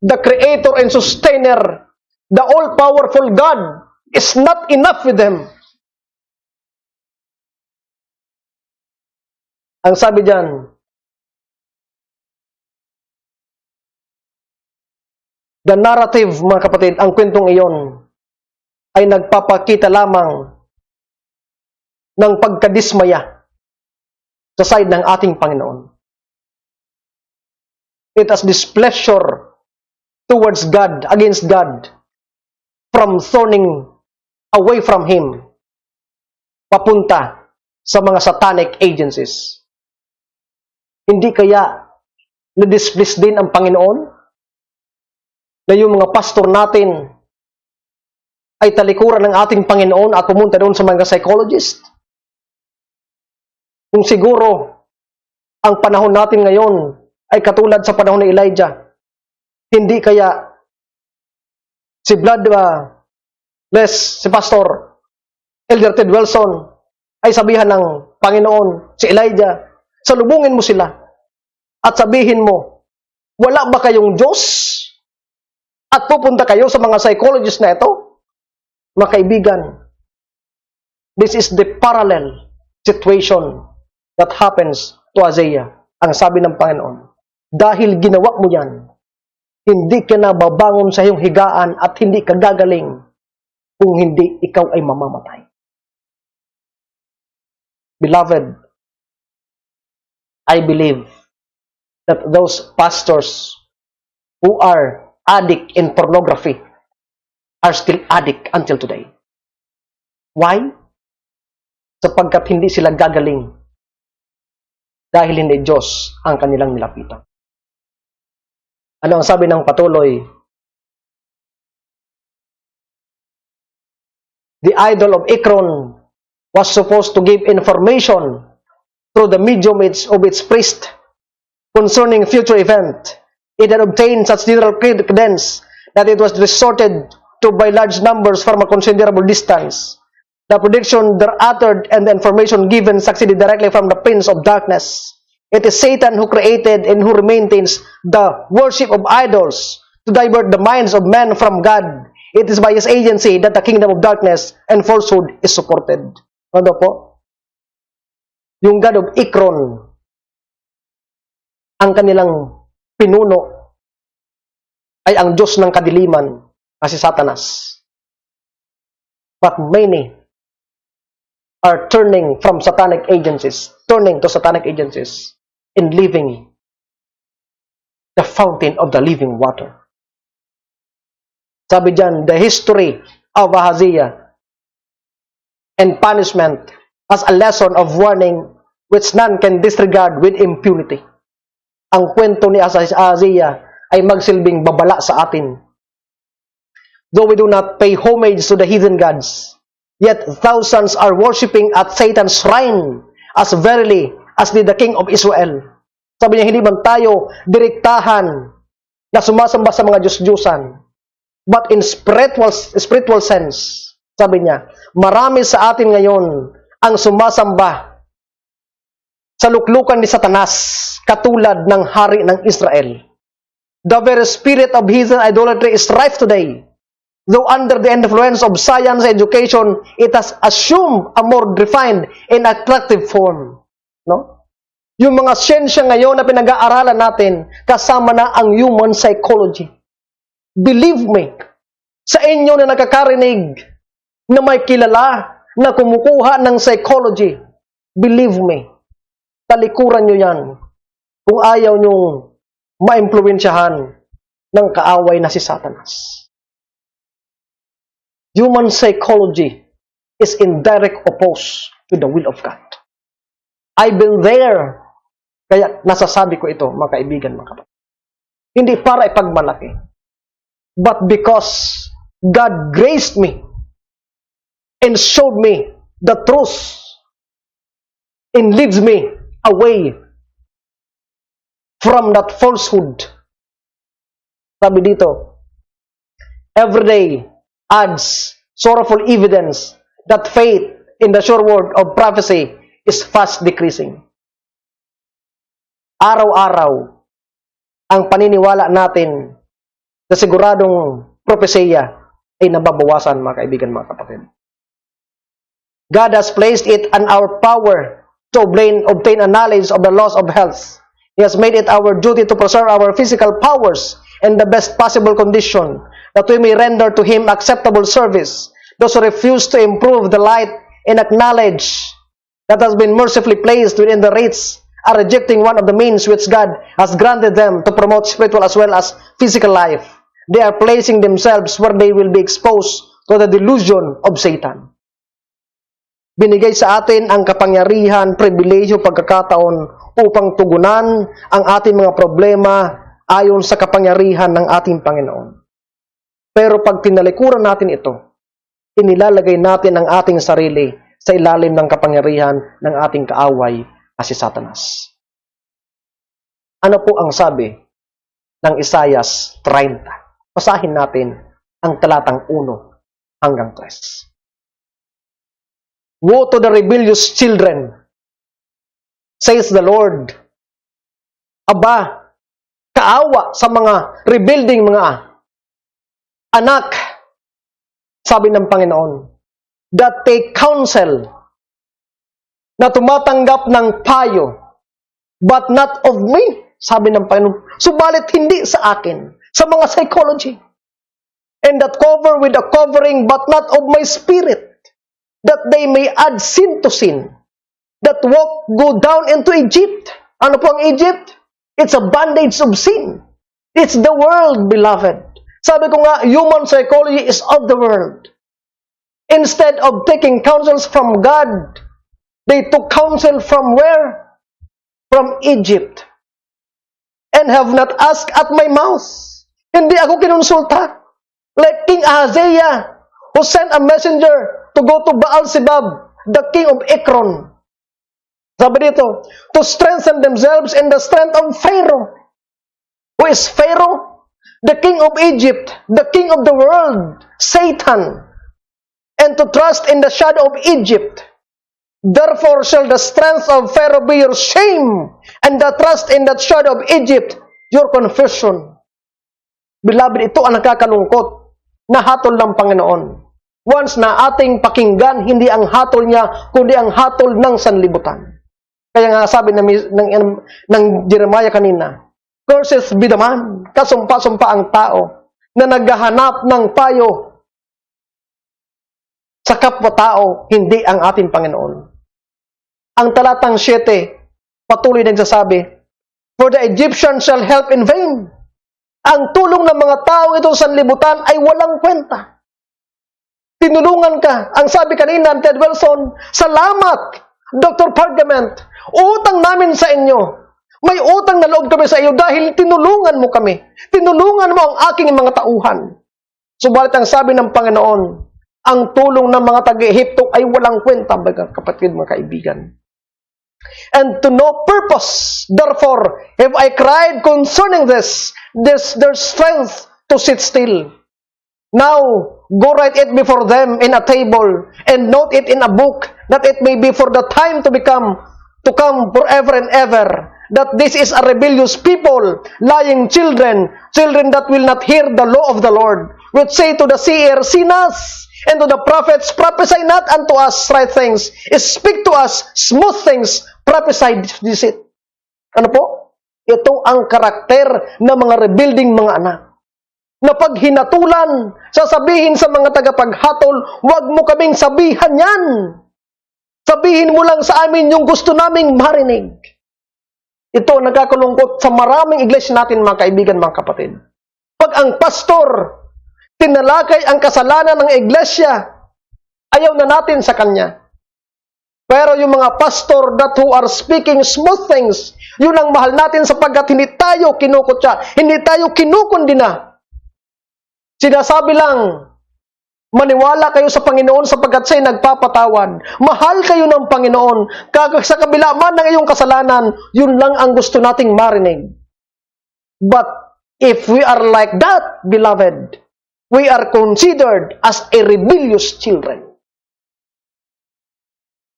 [SPEAKER 2] the Creator and Sustainer, the all-powerful God, is not enough with them. Ang sabi diyan, the narrative, mga kapatid, ang kwentong iyon ay nagpapakita lamang ng pagkadismaya sa side ng ating Panginoon. It has displeasure towards God, against God, from turning away from Him, papunta sa mga satanic agencies. Hindi kaya na-displease din ang Panginoon na yung mga pastor natin ay talikuran ng ating Panginoon at pumunta doon sa mga psychologist? Kung siguro ang panahon natin ngayon ay katulad sa panahon ni Elijah, hindi kaya si si Pastor Elder Ted Wilson ay sabihan ng Panginoon, si Elijah, salubungin mo sila at sabihin mo, wala ba kayong Diyos? At pupunta kayo sa mga psychologist na ito? Mga kaibigan, this is the parallel situation that happens to Isaiah. Ang sabi ng Panginoon, dahil ginawa mo yan, hindi ka na babangon sa iyong higaan at hindi ka gagaling kung hindi ikaw ay mamamatay. Beloved, I believe that those pastors who are addict in pornography are still addict until today. Why? Sapagkat hindi sila gagaling dahil hindi Diyos ang kanilang nilapitan. Ano ang sabi ng patuloy? The idol of Ekron was supposed to give information through the medium of its priest concerning future event. It had obtained such general credence that it was resorted to by large numbers from a considerable distance. The prediction there uttered and the information given succeeded directly from the prince of darkness. It is Satan who created and who maintains the worship of idols to divert the minds of men from God. It is by his agency that the kingdom of darkness and falsehood is supported. Ano po? Yung God of Ekron, ang kanilang pinuno ay ang Diyos ng kadiliman, kasi Satanas. But many are turning from satanic agencies, turning to satanic agencies, and leaving the fountain of the living water. Sabi dyan, the history of Ahaziah and punishment as a lesson of warning which none can disregard with impunity. Ang kwento ni Ahaziah ay magsilbing babala sa atin. Though we do not pay homage to the heathen gods, yet thousands are worshipping at Satan's shrine as verily as did the king of Israel. Sabi niya, hindi man tayo direktahan na sumasamba sa mga Diyos-Diyusan, but in spiritual sense, sabi niya, marami sa atin ngayon ang sumasamba sa luklukan ni Satanas, katulad ng hari ng Israel. The very spirit of heathen idolatry is rife today. Though under the influence of science education, it has assumed a more refined and attractive form. No? Yung mga siyensya ngayon na pinag-aaralan natin, kasama na ang human psychology. Believe me, sa inyo na nakakarinig na may kilala na kumukuha ng psychology, believe me, talikuran nyo yan kung ayaw nyong maimpluwensyahan ng kaaway na si Satanas. Human psychology is in direct oppose to the will of God. I've been there. Kaya nasasabi ko ito, mga kaibigan, mga kapatid. Hindi para ipagmalaki, but because God graced me and showed me the truth and leads me away from that falsehood. Sabi dito, every day adds sorrowful evidence that faith in the sure word of prophecy is fast decreasing. Araw-araw, ang paniniwala natin sa siguradong propesya ay nababawasan, mga kaibigan, mga kapatid. God has placed it in our power to obtain a knowledge of the laws of health. He has made it our duty to preserve our physical powers in the best possible condition, that we may render to Him acceptable service. Those who refuse to improve the light and acknowledge that has been mercifully placed within the rates are rejecting one of the means which God has granted them to promote spiritual as well as physical life. They are placing themselves where they will be exposed to the delusion of Satan. Binigay sa atin ang kapangyarihan, pribilehyo, pagkakataon upang tugunan ang ating mga problema ayon sa kapangyarihan ng ating Panginoon. Pero pag tinalikuran natin ito, inilalagay natin ang ating sarili sa ilalim ng kapangyarihan ng ating kaaway na si Satanas. Ano po ang sabi ng Isaias 30? Basahin natin ang talatang 1 hanggang 3. Woe to the rebellious children, says the Lord. Aba, kaawa sa mga rebuilding mga anak, sabi ng Panginoon, that take counsel, na tumatanggap ng payo, but not of me, sabi ng Panginoon. Subalit hindi sa akin, sa mga psychology, and that cover with a covering, but not of my spirit, that they may add sin to sin, that go down into Egypt. Ano po ang Egypt? It's a bondage of sin. It's the world, beloved. Sabi ko nga, human psychology is of the world. Instead of taking counsels from God, they took counsel from where? From Egypt. And have not asked at my mouth. Hindi ako kinonsulta. Like King Ahaziah, who sent a messenger to go to Baal-Zebub, the king of Ekron. Sabi dito, to strengthen themselves in the strength of Pharaoh. Who is Pharaoh? The king of Egypt, the king of the world, Satan. And to trust in the shadow of Egypt. Therefore shall the strength of Pharaoh be your shame, and the trust in that shadow of Egypt, your confusion. Beloved, ito ang nakakalungkot na hatol ng Panginoon. Once na ating pakinggan, hindi ang hatol niya, kundi ang hatol ng sanlibutan. Kaya nga sabi ng Jeremiah kanina, curses be the man, kasumpa-sumpa ang tao, na naghahanap ng payo sa kapwa-tao, hindi ang ating Panginoon. Ang talatang 7, patuloy na nagsasabi, for the Egyptians shall help in vain. Ang tulong ng mga tao itong sanlibutan ay walang kwenta. Tinulungan ka. Ang sabi kanina ng Ted Wilson, salamat, Dr. Pargament. Utang namin sa inyo. May utang na loob kami sa iyo dahil tinulungan mo kami. Tinulungan mo ang aking mga tauhan. Subalit ang sabi ng Panginoon, ang tulong ng mga taga-Ehipto ay walang kwenta, kapatid, mga kaibigan. And to no purpose, therefore, have I cried concerning this, their strength to sit still. Now, go write it before them in a table, and note it in a book, that it may be for the time to come forever and ever, that this is a rebellious people, lying children that will not hear the law of the Lord, which say to the seer, sin us, and to the prophets, prophesy not unto us right things, speak to us smooth things, prophesy deceit. Ano po? Ito ang karakter ng mga rebuilding mga anak. Na pag hinatulan, sasabihin sa mga tagapaghatol, huwag mo kaming sabihan yan. Sabihin mo lang sa amin yung gusto naming marinig. Ito nagkakalungkot sa maraming iglesia natin, mga kaibigan, mga kapatid. Pag ang pastor tinalakay ang kasalanan ng iglesia, ayaw na natin sa kanya. Pero yung mga pastor that who are speaking smooth things, yun ang mahal natin sapagkat hindi tayo kinukutya, hindi tayo kinukundina. Sinasabi lang, maniwala kayo sa Panginoon sapagkat siya'y nagpapatawad. Mahal kayo ng Panginoon. Sa kabila man ng iyong kasalanan, yun lang ang gusto nating marinig. But if we are like that, beloved, we are considered as a rebellious children.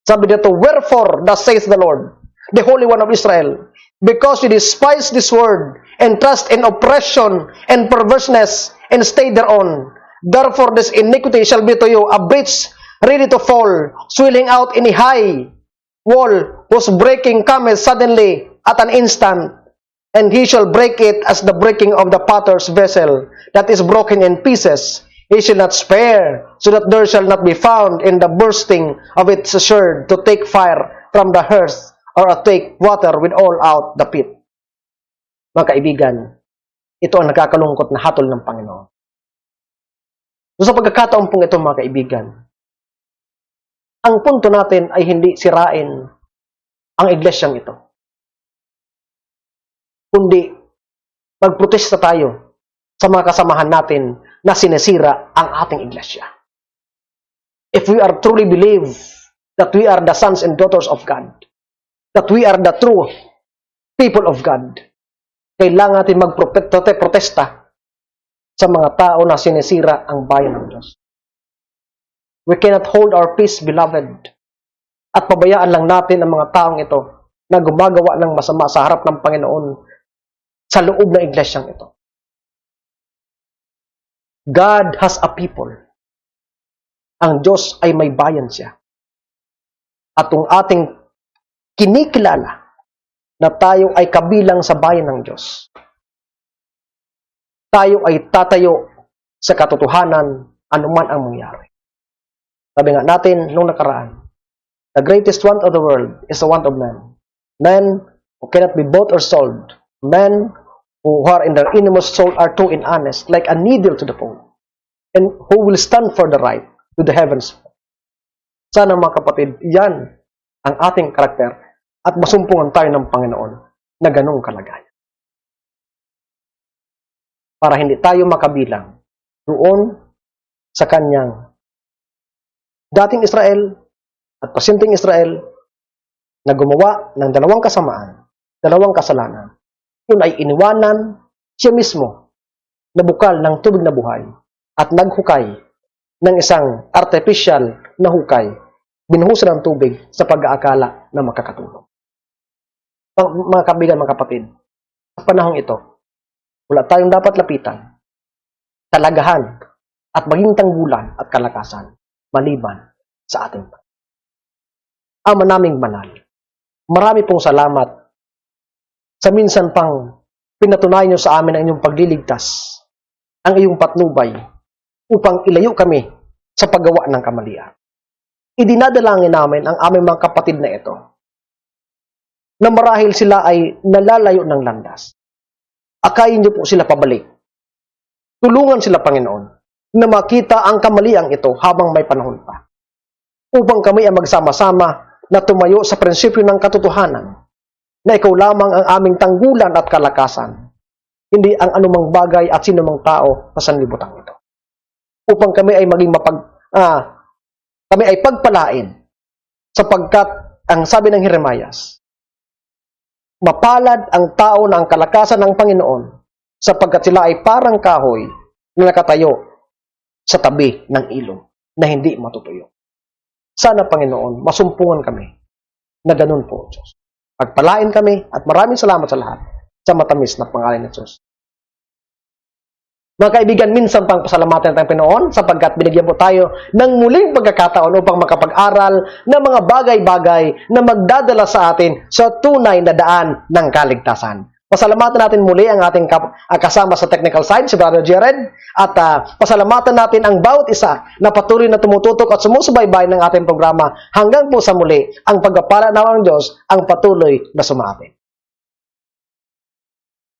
[SPEAKER 2] Sabi dito, wherefore, thus saith the Lord, the Holy One of Israel, because you despise this word, and trust in oppression and perverseness, and stay thereon, therefore this iniquity shall be to you a breach ready to fall, swelling out in a high wall, whose breaking cometh suddenly at an instant, and he shall break it as the breaking of the potter's vessel, that is broken in pieces. He shall not spare, so that there shall not be found in the bursting of its sword to take fire from the hearth, or to take water with all out the pit. Mga kaibigan, ito ang nakakalungkot na hatol ng Panginoon. So sa pagkakataon pong ito, mga kaibigan, ang punto natin ay hindi sirain ang iglesyang ito, kundi magprotesta tayo sa mga kasamahan natin na sinesira ang ating iglesia. If we are truly believe that we are the sons and daughters of God, that we are the true people of God, kailangan natin magprotesta sa mga tao na sinesira ang bayan ng Diyos. We cannot hold our peace, beloved, at pabayaan lang natin ang mga taong ito na gumagawa ng masama sa harap ng Panginoon sa loob ng iglesyang ito. God has a people. Ang Diyos ay may bayan siya. At kung ating kinikilala na tayo ay kabilang sa bayan ng Diyos, tayo ay tatayo sa katotohanan anuman ang mangyari. Sabi nga natin nung nakaraan, the greatest want of the world is the want of man. Men who cannot be bought or sold. Men who are in their innermost soul are too honest, like a needle to the pole. And who will stand for the right to the heavens. Sana mga kapatid, yan ang ating karakter at masumpungan tayo ng Panginoon na ganong kalagayan. Para hindi tayo makabilang doon sa kanyang dating Israel at pasyenteng Israel na gumawa ng dalawang kasamaan, dalawang kasalanan. Yun ay iniwanan siya mismo na bukal ng tubig na buhay at naghukay ng isang artificial na hukay, binuhusan ng tubig sa pag-aakala na makakatulong. Mga kaibigan, mga kapatid, sa panahong ito, wala tayong dapat lapitan, talagahan, at maging tanggulan at kalakasan, maliban sa ating Panginoon. Ama naming banal, marami pong salamat sa minsan pang pinatunayan niyo sa amin ang inyong pagliligtas, ang iyong patnubay, upang ilayo kami sa paggawa ng kamalian. Idinadalangin namin ang aming mga kapatid na ito, na marahil sila ay nalalayo ng landas. Akayin niyo po sila pabalik. Tulungan sila, Panginoon, na makita ang kamaliang ito habang may panahon pa. Upang kami ay magsama-sama na tumayo sa prinsipyo ng katotohanan, na ikaw lamang ang aming tanggulan at kalakasan, hindi ang anumang bagay at sinumang tao sa sanlibutan ito. Upang kami ay maging kami ay pagpalain, sapagkat ang sabi ng Jeremias, mapalad ang tao na ang kalakasan ng Panginoon, sapagkat sila ay parang kahoy na nakatayo sa tabi ng ilog na hindi matutuyo. Sana, Panginoon, masumpungan kami na ganun po, Diyos. Pagpalain kami at maraming salamat sa lahat sa matamis na pangalan ng Diyos. Mga kaibigan, minsan pang pasalamatan natin Panginoon sapagkat binigyan po tayo ng muling pagkakataon upang makapag-aral ng mga bagay-bagay na magdadala sa atin sa tunay na daan ng kaligtasan. Pasalamatan natin muli ang ating kasama sa technical side, si Brother Jared, at pasalamatan natin ang bawat isa na patuloy na tumututok at sumusubaybay ng ating programa hanggang po sa muli ang pagpapala ng Diyos ang patuloy na sumapit.